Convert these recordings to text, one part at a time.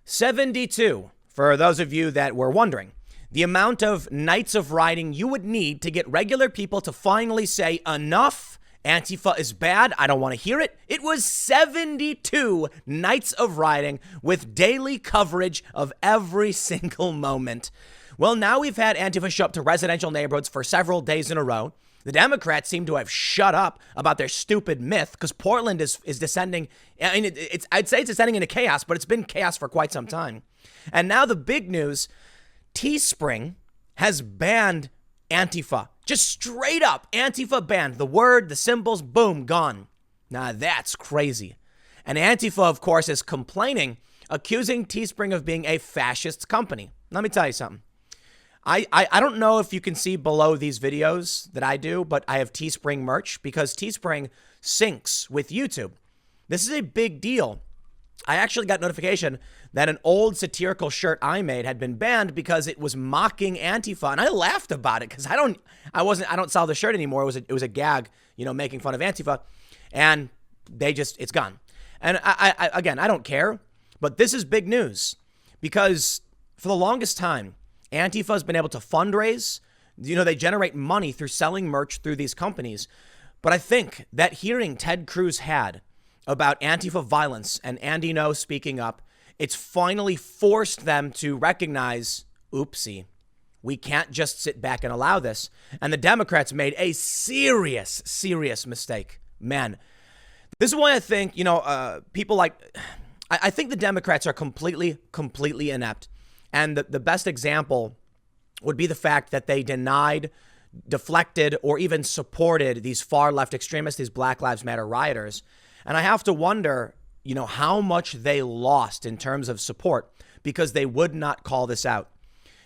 72, for those of you that were wondering. The amount of nights of rioting you would need to get regular people to finally say, enough, Antifa is bad, I don't want to hear it. It was 72 nights of rioting with daily coverage of every single moment. Well, now we've had Antifa show up to residential neighborhoods for several days in a row. The Democrats seem to have shut up about their stupid myth because Portland is descending. I mean, I'd say it's descending into chaos, but it's been chaos for quite some time. And now the big news, Teespring has banned Antifa. Just straight up, Antifa banned. The word, the symbols, boom, gone. Now that's crazy. And Antifa, of course, is complaining, accusing Teespring of being a fascist company. Let me tell you something. I don't know if you can see below these videos that I do, but I have Teespring merch because Teespring syncs with YouTube. This is a big deal. I actually got notification that an old satirical shirt I made had been banned because it was mocking Antifa, and I laughed about it because I don't sell the shirt anymore. It was a gag, making fun of Antifa, and it's gone. And again, I don't care, but this is big news because for the longest time, Antifa has been able to fundraise. They generate money through selling merch through these companies. But I think that hearing Ted Cruz had about Antifa violence and Andy No speaking up, it's finally forced them to recognize, oopsie, we can't just sit back and allow this. And the Democrats made a serious, serious mistake. Man, this is why I think, people like, I think the Democrats are completely inept. And the best example would be the fact that they denied, deflected, or even supported these far left extremists, these Black Lives Matter rioters. And I have to wonder, how much they lost in terms of support because they would not call this out.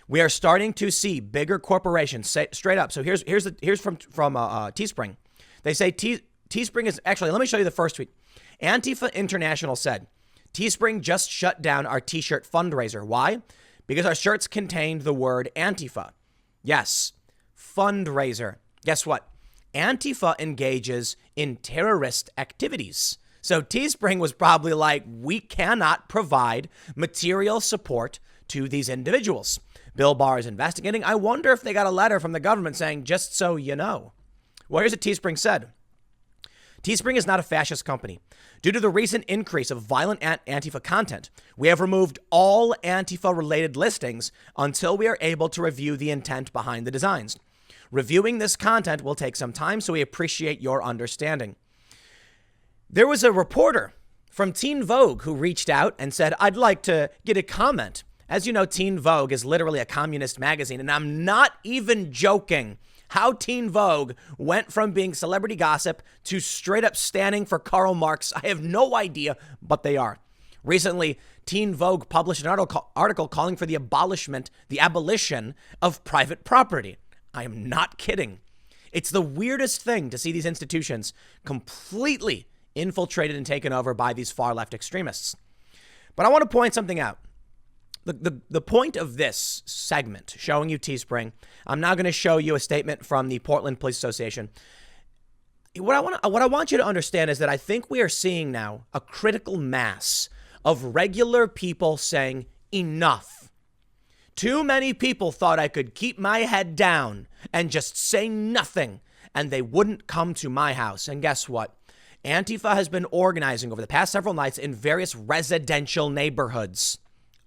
We are starting to see bigger corporations say straight up. So here's from Teespring. They say Teespring is actually, let me show you the first tweet. Antifa International said, Teespring just shut down our t-shirt fundraiser. Why? Because our shirts contained the word Antifa. Yes, fundraiser. Guess what? Antifa engages in terrorist activities. So Teespring was probably like, we cannot provide material support to these individuals. Bill Barr is investigating. I wonder if they got a letter from the government saying, just so you know. Well, here's what Teespring said. Teespring is not a fascist company. Due to the recent increase of violent Antifa content, we have removed all Antifa-related listings until we are able to review the intent behind the designs. Reviewing this content will take some time, so we appreciate your understanding. There was a reporter from Teen Vogue who reached out and said, I'd like to get a comment. As you know, Teen Vogue is literally a communist magazine, and I'm not even joking how Teen Vogue went from being celebrity gossip to straight up standing for Karl Marx. I have no idea, but they are. Recently, Teen Vogue published an article calling for the abolition of private property. I am not kidding. It's the weirdest thing to see these institutions completely infiltrated and taken over by these far left extremists. But I want to point something out. The point of this segment, showing you Teespring, I'm now going to show you a statement from the Portland Police Association. What I want you to understand is that I think we are seeing now a critical mass of regular people saying enough. Too many people thought I could keep my head down and just say nothing, and they wouldn't come to my house. And guess what? Antifa has been organizing over the past several nights in various residential neighborhoods.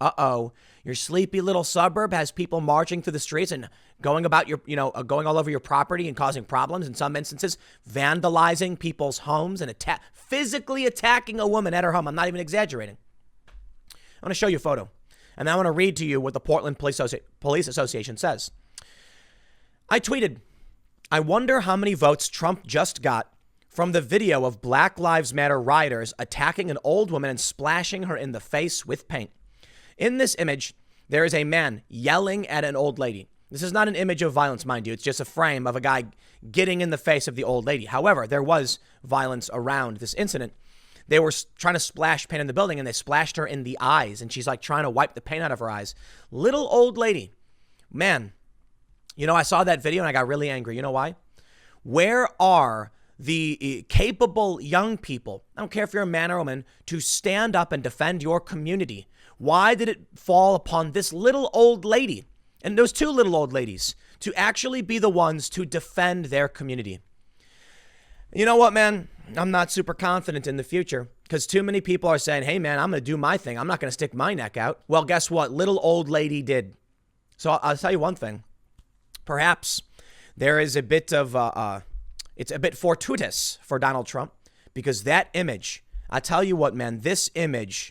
Uh-oh, your sleepy little suburb has people marching through the streets and going about going all over your property and causing problems. In some instances, vandalizing people's homes and physically attacking a woman at her home. I'm not even exaggerating. I want to show you a photo. And then I want to read to you what the Portland Police Association says. I tweeted, I wonder how many votes Trump just got from the video of Black Lives Matter rioters attacking an old woman and splashing her in the face with paint. In this image, there is a man yelling at an old lady. This is not an image of violence, mind you. It's just a frame of a guy getting in the face of the old lady. However, there was violence around this incident. They were trying to splash paint in the building, and they splashed her in the eyes, and she's like trying to wipe the paint out of her eyes. Little old lady. Man, I saw that video and I got really angry. You know why? Where are the capable young people, I don't care if you're a man or a woman, to stand up and defend your community Why did it fall upon this little old lady and those two little old ladies to actually be the ones to defend their community? You know what, man? I'm not super confident in the future because too many people are saying, hey, man, I'm going to do my thing. I'm not going to stick my neck out. Well, guess what? Little old lady did. So I'll tell you one thing. Perhaps there is a bit of, it's a bit fortuitous for Donald Trump because that image, I tell you what, man, this image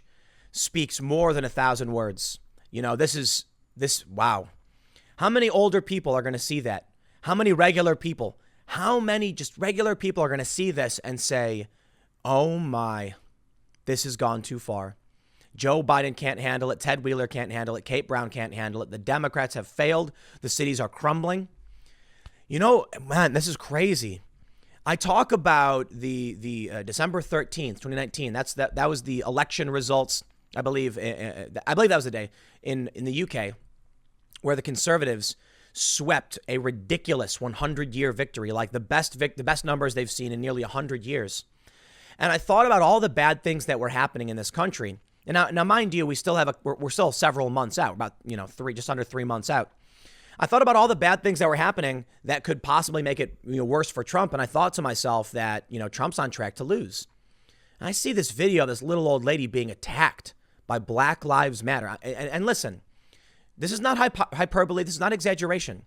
speaks more than 1,000 words. You know, wow. How many older people are going to see that? How many regular people? How many just regular people are going to see this and say, oh my, this has gone too far. Joe Biden can't handle it. Ted Wheeler can't handle it. Kate Brown can't handle it. The Democrats have failed. The cities are crumbling. You know, man, this is crazy. I talk about the December 13th, 2019. That was the election results. I believe that was the day in the UK where the Conservatives swept a ridiculous 100-year victory, like the best numbers they've seen in nearly 100 years. And I thought about all the bad things that were happening in this country. And now mind you, we're still several months out, about, just under 3 months out. I thought about all the bad things that were happening that could possibly make it worse for Trump. And I thought to myself that, Trump's on track to lose. And I see this video of this little old lady being attacked by Black Lives Matter. And listen, this is not hyperbole. This is not exaggeration.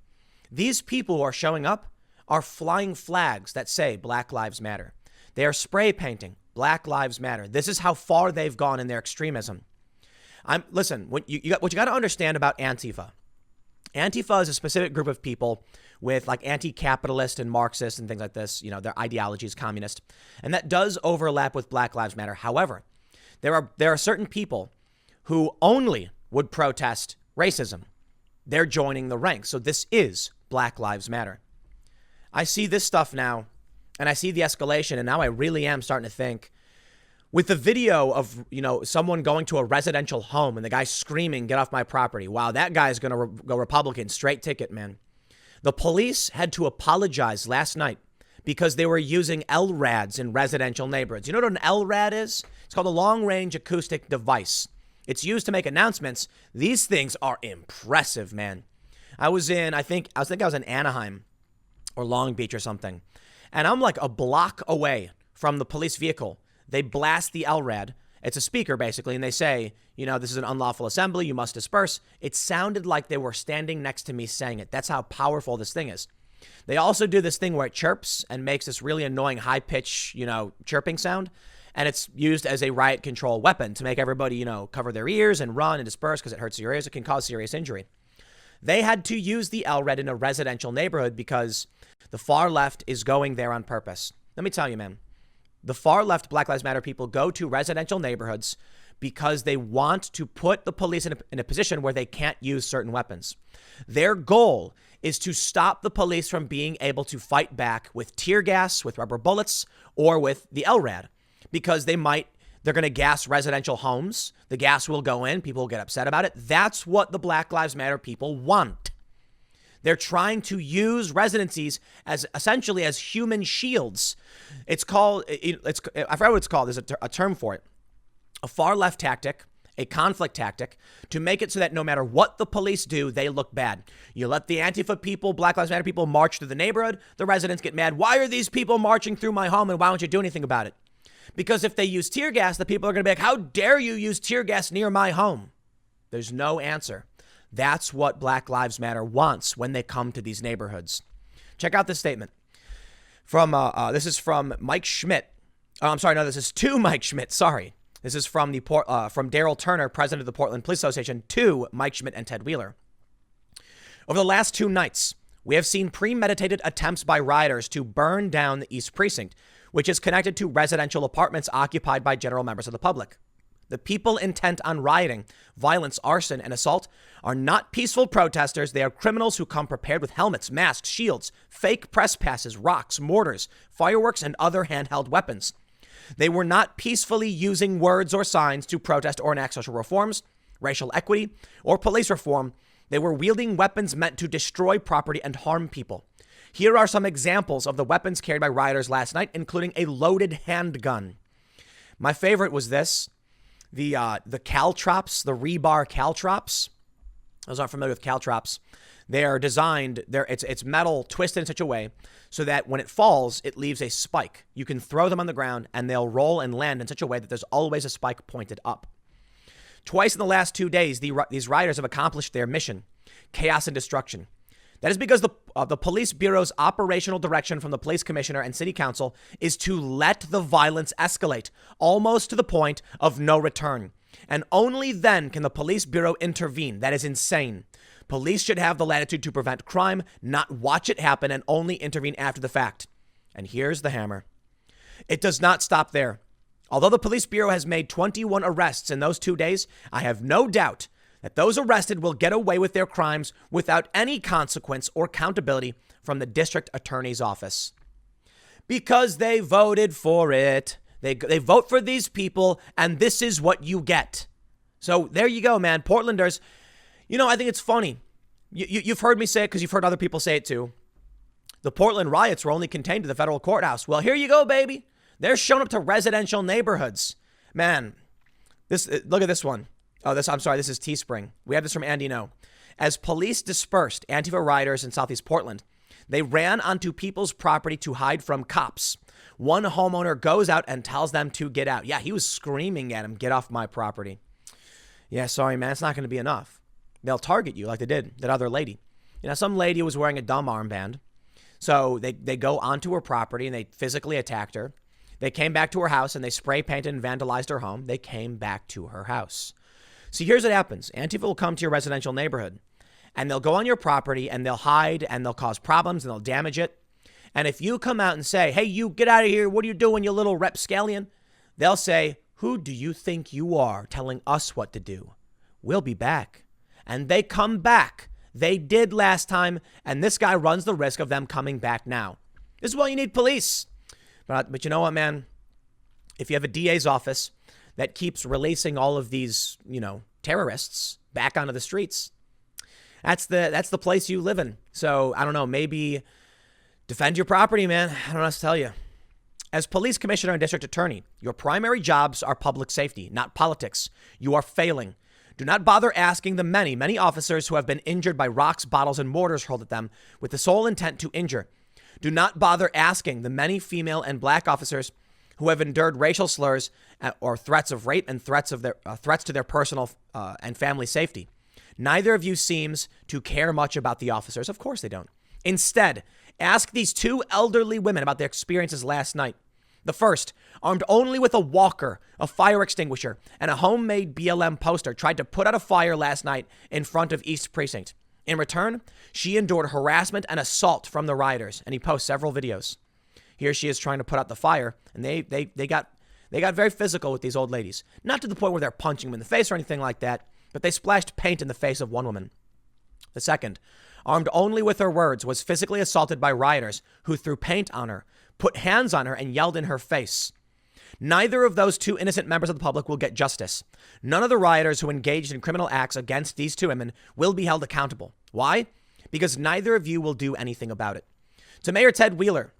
These people who are showing up are flying flags that say Black Lives Matter. They are spray painting Black Lives Matter. This is how far they've gone in their extremism. Listen, what you got to understand about Antifa. Antifa is a specific group of people with like anti-capitalist and Marxist and things like this. Their ideology is communist. And that does overlap with Black Lives Matter. However, there are certain people who only would protest racism. They're joining the ranks. So this is Black Lives Matter. I see this stuff now and I see the escalation. And now I really am starting to think with the video of, someone going to a residential home and the guy screaming, get off my property. Wow, that guy's going to go Republican, straight ticket, man. The police had to apologize last night because they were using LRADs in residential neighborhoods. You know what an LRAD is? It's called a long-range acoustic device. It's used to make announcements. These things are impressive, man. I was in Anaheim or Long Beach or something. And I'm like a block away from the police vehicle. They blast the LRAD. It's a speaker basically. And they say, this is an unlawful assembly. You must disperse. It sounded like they were standing next to me saying it. That's how powerful this thing is. They also do this thing where it chirps and makes this really annoying high pitch, chirping sound. And it's used as a riot control weapon to make everybody, cover their ears and run and disperse because it hurts your ears. It can cause serious injury. They had to use the LRAD in a residential neighborhood because the far left is going there on purpose. Let me tell you, man, the far left Black Lives Matter people go to residential neighborhoods because they want to put the police in a position where they can't use certain weapons. Their goal is to stop the police from being able to fight back with tear gas, with rubber bullets, or with the LRAD. Because they're going to gas residential homes. The gas will go in. People will get upset about it. That's what the Black Lives Matter people want. They're trying to use residencies as essentially as human shields. It's called, I forgot what it's called. There's a term for it. A far left tactic, a conflict tactic to make it so that no matter what the police do, they look bad. You let the Antifa people, Black Lives Matter people march through the neighborhood. The residents get mad. Why are these people marching through my home and why don't you do anything about it? Because if they use tear gas, the people are going to be like, how dare you use tear gas near my home? There's no answer. That's what Black Lives Matter wants when they come to these neighborhoods. Check out this statement. This is from Mike Schmidt. This is to Mike Schmidt. Sorry. This is from from Daryl Turner, president of the Portland Police Association, to Mike Schmidt and Ted Wheeler. Over the last 2 nights, we have seen premeditated attempts by rioters to burn down the East Precinct, which is connected to residential apartments occupied by general members of the public. The people intent on rioting, violence, arson, and assault are not peaceful protesters. They are criminals who come prepared with helmets, masks, shields, fake press passes, rocks, mortars, fireworks, and other handheld weapons. They were not peacefully using words or signs to protest or enact social reforms, racial equity, or police reform. They were wielding weapons meant to destroy property and harm people. Here are some examples of the weapons carried by rioters last night, including a loaded handgun. My favorite was this. the caltrops, the rebar caltrops. Those aren't familiar with caltrops. They are designed, it's metal twisted in such a way so that when it falls, it leaves a spike. You can throw them on the ground and they'll roll and land in such a way that there's always a spike pointed up. Twice in the last 2 days, these rioters have accomplished their mission, chaos and destruction. That is because the police bureau's operational direction from the police commissioner and city council is to let the violence escalate, almost to the point of no return. And only then can the police bureau intervene. That is insane. Police should have the latitude to prevent crime, not watch it happen and only intervene after the fact. And here's the hammer. It does not stop there. Although the police bureau has made 21 arrests in those 2 days, I have no doubt that those arrested will get away with their crimes without any consequence or accountability from the district attorney's office. Because they voted for it. They vote for these people, and this is what you get. So there you go, man. Portlanders, I think it's funny. You've heard me say it because you've heard other people say it too. The Portland riots were only contained to the federal courthouse. Well, here you go, baby. They're showing up to residential neighborhoods. Man, look at this one. This is Teespring. We have this from Andy No. As police dispersed Antifa rioters in Southeast Portland, they ran onto people's property to hide from cops. One homeowner goes out and tells them to get out. Yeah, he was screaming at him, get off my property. Yeah, sorry, man, it's not going to be enough. They'll target you like they did that other lady. Some lady was wearing a dumb armband. So they go onto her property and they physically attacked her. They came back to her house and they spray painted and vandalized her home. They came back to her house. See, here's what happens. Antifa will come to your residential neighborhood and they'll go on your property and they'll hide and they'll cause problems and they'll damage it. And if you come out and say, hey, you get out of here. What are you doing, you little rapscallion? They'll say, who do you think you are telling us what to do? We'll be back. And they come back. They did last time. And this guy runs the risk of them coming back now. This is why you need police. But you know what, man? If you have a DA's office that keeps releasing all of these, terrorists back onto the streets, that's the place you live in. So I don't know, maybe defend your property, man. I don't know what to tell you. As police commissioner and district attorney, your primary jobs are public safety, not politics. You are failing. Do not bother asking the many officers who have been injured by rocks, bottles, and mortars hurled at them with the sole intent to injure. Do not bother asking the many female and black officers who have endured racial slurs or threats of rape and threats to their personal and family safety. Neither of you seems to care much about the officers. Of course they don't. Instead, ask these two elderly women about their experiences last night. The first, armed only with a walker, a fire extinguisher, and a homemade BLM poster, tried to put out a fire last night in front of East Precinct. In return, she endured harassment and assault from the rioters, and he posts several videos. Here she is trying to put out the fire, and they got very physical with these old ladies. Not to the point where they're punching them in the face or anything like that, but they splashed paint in the face of one woman. The second, armed only with her words, was physically assaulted by rioters who threw paint on her, put hands on her, and yelled in her face. Neither of those two innocent members of the public will get justice. None of the rioters who engaged in criminal acts against these two women will be held accountable. Why? Because neither of you will do anything about it. To Mayor Ted Wheeler,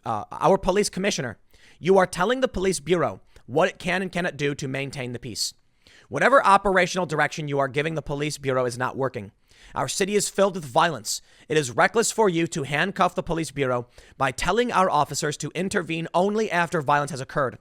our police commissioner, you are telling the police bureau what it can and cannot do to maintain the peace. Whatever operational direction you are giving the police bureau is not working. Our city is filled with violence. It is reckless for you to handcuff the police bureau by telling our officers to intervene only after violence has occurred,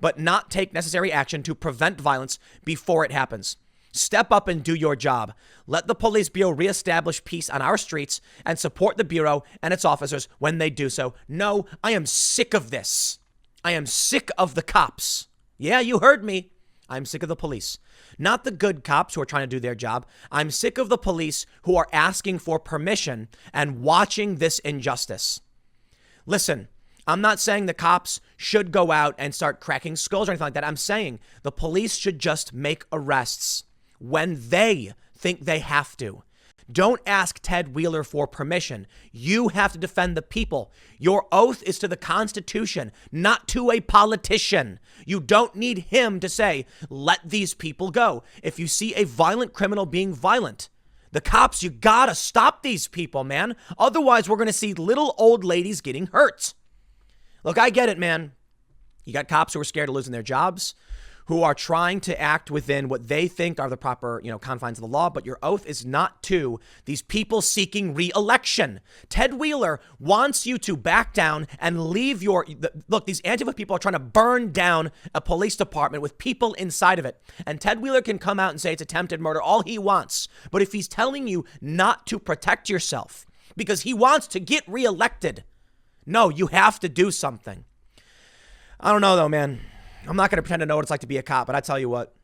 but not take necessary action to prevent violence before it happens. Step up and do your job. Let the police bureau reestablish peace on our streets and support the bureau and its officers when they do so. No, I am sick of this. I am sick of the cops. Yeah, you heard me. I'm sick of the police. Not the good cops who are trying to do their job. I'm sick of the police who are asking for permission and watching this injustice. Listen, I'm not saying the cops should go out and start cracking skulls or anything like that. I'm saying the police should just make arrests when they think they have to. Don't ask Ted Wheeler for permission. You have to defend the people. Your oath is to the Constitution, not to a politician. You don't need him to say, let these people go. If you see a violent criminal being violent, the cops, you gotta stop these people, man. Otherwise, we're gonna see little old ladies getting hurt. Look, I get it, man. You got cops who are scared of losing their jobs, who are trying to act within what they think are the proper, confines of the law, but your oath is not to these people seeking re-election. Ted Wheeler wants you to back down and leave look, these Antifa people are trying to burn down a police department with people inside of it. And Ted Wheeler can come out and say it's attempted murder all he wants. But if he's telling you not to protect yourself because he wants to get re-elected, no, you have to do something. I don't know though, man. I'm not going to pretend to know what it's like to be a cop, but I tell you what,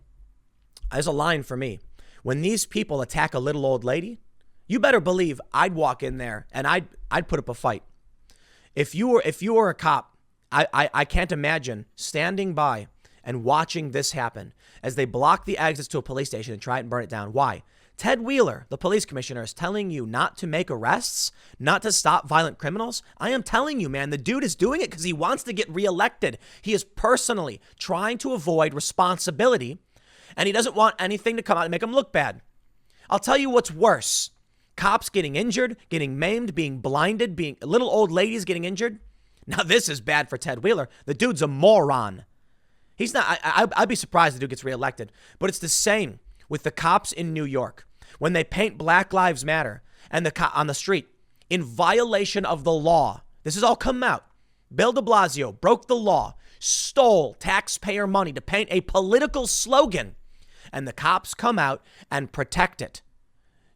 there's a line for me. When these people attack a little old lady, you better believe I'd walk in there and I'd put up a fight. If you were a cop, I can't imagine standing by and watching this happen as they block the exits to a police station and try and burn it down. Why? Ted Wheeler, the police commissioner, is telling you not to make arrests, not to stop violent criminals. I am telling you, man, the dude is doing it because he wants to get reelected. He is personally trying to avoid responsibility, and he doesn't want anything to come out and make him look bad. I'll tell you what's worse. Cops getting injured, getting maimed, being blinded, being little old ladies getting injured. Now, this is bad for Ted Wheeler. The dude's a moron. He's not, I'd be surprised the dude gets reelected, but it's the same with the cops in New York when they paint Black Lives Matter and on the street in violation of the law. This has all come out. Bill de Blasio broke the law, stole taxpayer money to paint a political slogan, and the cops come out and protect it.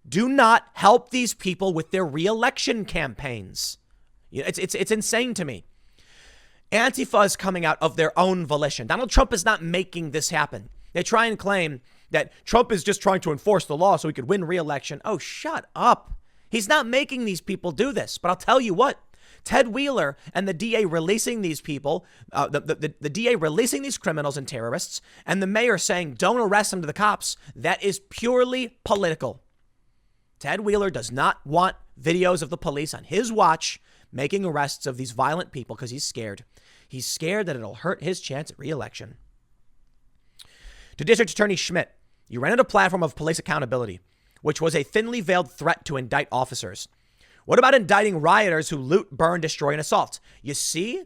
Do not help these people with their re-election campaigns. It's insane to me. Antifa is coming out of their own volition. Donald Trump is not making this happen. They try and claim that Trump is just trying to enforce the law so he could win re-election. Oh, shut up. He's not making these people do this. But I'll tell you what, Ted Wheeler and the DA releasing these people, the DA releasing these criminals and terrorists, and the mayor saying don't arrest them to the cops, that is purely political. Ted Wheeler does not want videos of the police on his watch making arrests of these violent people because he's scared. He's scared that it'll hurt his chance at re-election. To District Attorney Schmidt, you ran a platform of police accountability, which was a thinly veiled threat to indict officers. What about indicting rioters who loot, burn, destroy, and assault? You see,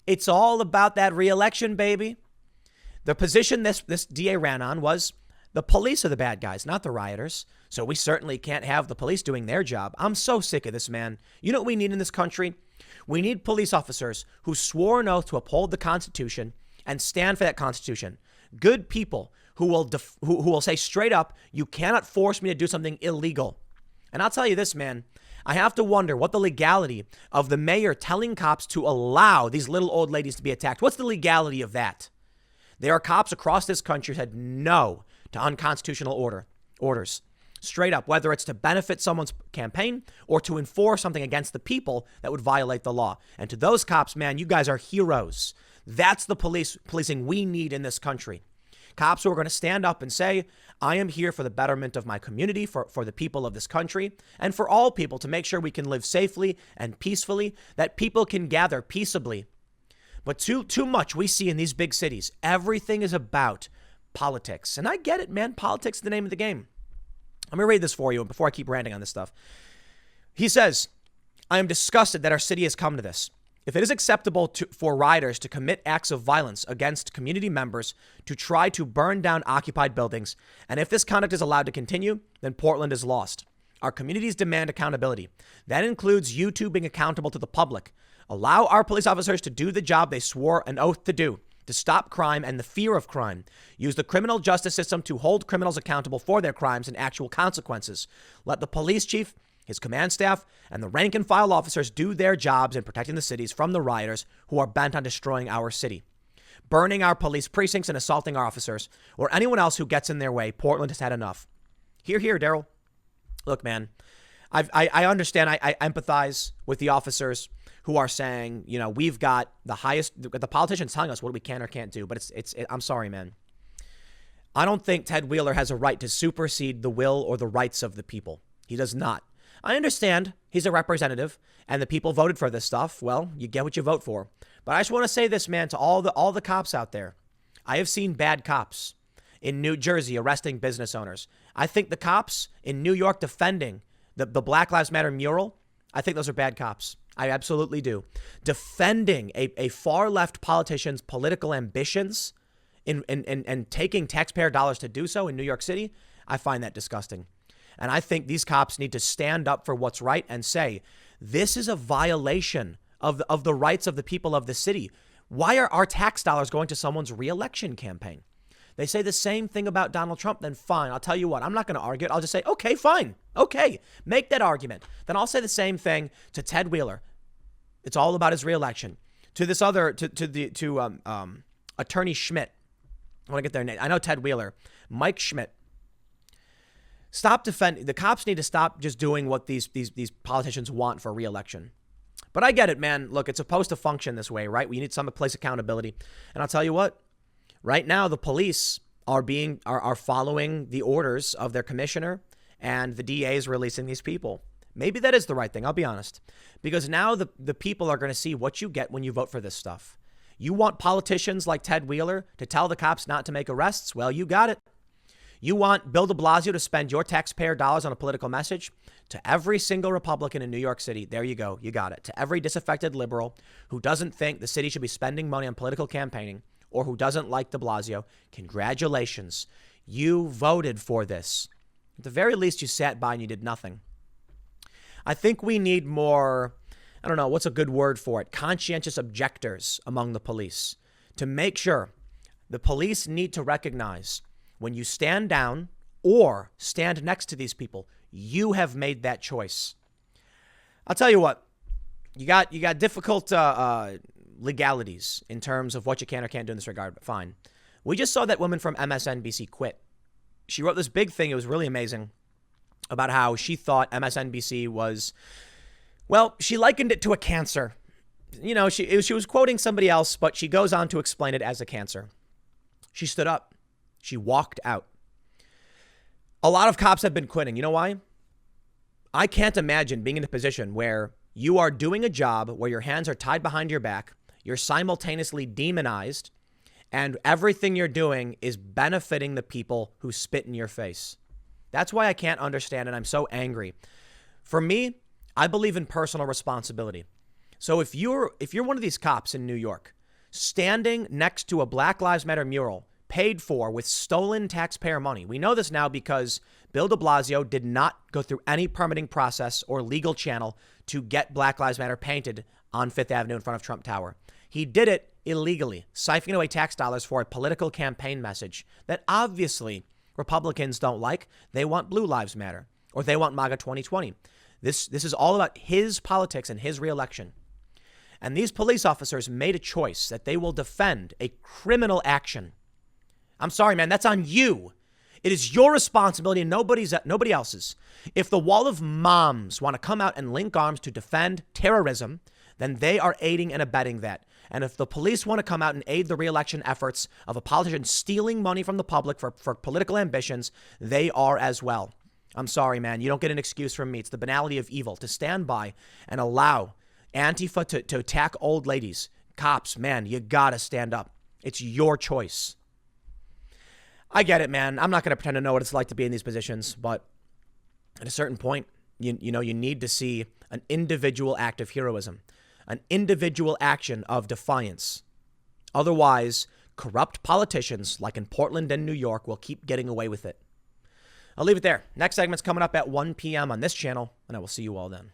it's all about that re-election, baby. The position this DA ran on was the police are the bad guys, not the rioters. So we certainly can't have the police doing their job. I'm so sick of this, man. You know what we need in this country? We need police officers who swore an oath to uphold the Constitution and stand for that Constitution. Good people who will say straight up, you cannot force me to do something illegal. And I'll tell you this, man, I have to wonder what the legality of the mayor telling cops to allow these little old ladies to be attacked. What's the legality of that? There are cops across this country who said no to unconstitutional orders. Straight up, whether it's to benefit someone's campaign or to enforce something against the people that would violate the law. And to those cops, man, you guys are heroes. That's the policing we need in this country. Cops who are going to stand up and say, I am here for the betterment of my community, for the people of this country, and for all people to make sure we can live safely and peacefully, that people can gather peaceably. But too much we see in these big cities. Everything is about politics. And I get it, man. Politics is the name of the game. Let me read this for you before I keep ranting on this stuff. He says, I am disgusted that our city has come to this. If it is acceptable for rioters to commit acts of violence against community members to try to burn down occupied buildings, and if this conduct is allowed to continue, then Portland is lost. Our communities demand accountability. That includes you two being accountable to the public. Allow our police officers to do the job they swore an oath to do, to stop crime and the fear of crime. Use the criminal justice system to hold criminals accountable for their crimes and actual consequences. Let the police chief, his command staff, and the rank and file officers do their jobs in protecting the cities from the rioters who are bent on destroying our city. Burning our police precincts and assaulting our officers, or anyone else who gets in their way. Portland has had enough. Hear, Daryl. Look, man, I understand. I empathize with the officers who are saying, you know, we've got the politicians telling us what we can or can't do. But I'm sorry, man. I don't think Ted Wheeler has a right to supersede the will or the rights of the people. He does not. I understand he's a representative and the people voted for this stuff. Well, you get what you vote for. But I just want to say this, man, to all the cops out there. I have seen bad cops in New Jersey arresting business owners. I think the cops in New York defending the Black Lives Matter mural, I think those are bad cops. I absolutely do. Defending a far left politician's political ambitions and taking taxpayer dollars to do so in New York City, I find that disgusting. And I think these cops need to stand up for what's right and say, this is a violation of the rights of the people of the city. Why are our tax dollars going to someone's reelection campaign? They say the same thing about Donald Trump, then fine. I'll tell you what, I'm not going to argue it. I'll just say, okay, fine. Okay, make that argument. Then I'll say the same thing to Ted Wheeler. It's all about his reelection. To this other, to Attorney Schmidt. I want to get their name. I know Ted Wheeler. Mike Schmidt. Stop defending. The cops need to stop just doing what these politicians want for reelection. But I get it, man. Look, it's supposed to function this way, right? We need some place accountability. And I'll tell you what, right now the police are following the orders of their commissioner, and the DA is releasing these people. Maybe that is the right thing. I'll be honest, because now the people are going to see what you get when you vote for this stuff. You want politicians like Ted Wheeler to tell the cops not to make arrests? Well, you got it. You want Bill de Blasio to spend your taxpayer dollars on a political message? To every single Republican in New York City, there you go. You got it. To every disaffected liberal who doesn't think the city should be spending money on political campaigning or who doesn't like de Blasio, congratulations. You voted for this. At the very least, you sat by and you did nothing. I think we need more, I don't know, what's a good word for it? Conscientious objectors among the police to make sure the police need to recognize when you stand down or stand next to these people, you have made that choice. I'll tell you what, you got difficult legalities in terms of what you can or can't do in this regard, but fine. We just saw that woman from MSNBC quit. She wrote this big thing. It was really amazing about how she thought MSNBC was, well, she likened it to a cancer. You know, she was quoting somebody else, but she goes on to explain it as a cancer. She stood up. She walked out. A lot of cops have been quitting. You know why? I can't imagine being in a position where you are doing a job where your hands are tied behind your back, you're simultaneously demonized, and everything you're doing is benefiting the people who spit in your face. That's why I can't understand, and I'm so angry. For me, I believe in personal responsibility. So if you're one of these cops in New York, standing next to a Black Lives Matter mural paid for with stolen taxpayer money. We know this now because Bill de Blasio did not go through any permitting process or legal channel to get Black Lives Matter painted on Fifth Avenue in front of Trump Tower. He did it illegally, siphoning away tax dollars for a political campaign message that obviously Republicans don't like. They want Blue Lives Matter, or they want MAGA 2020. This is all about his politics and his reelection. And these police officers made a choice that they will defend a criminal action. I'm sorry, man, that's on you. It is your responsibility and nobody else's. If the wall of moms want to come out and link arms to defend terrorism, then they are aiding and abetting that. And if the police want to come out and aid the reelection efforts of a politician stealing money from the public for political ambitions, they are as well. I'm sorry, man. You don't get an excuse from me. It's the banality of evil to stand by and allow Antifa to attack old ladies. Cops, man, you got to stand up. It's your choice. I get it, man. I'm not going to pretend to know what it's like to be in these positions, but at a certain point, you need to see an individual act of heroism, an individual action of defiance. Otherwise, corrupt politicians like in Portland and New York will keep getting away with it. I'll leave it there. Next segment's coming up at 1 p.m. on this channel, and I will see you all then.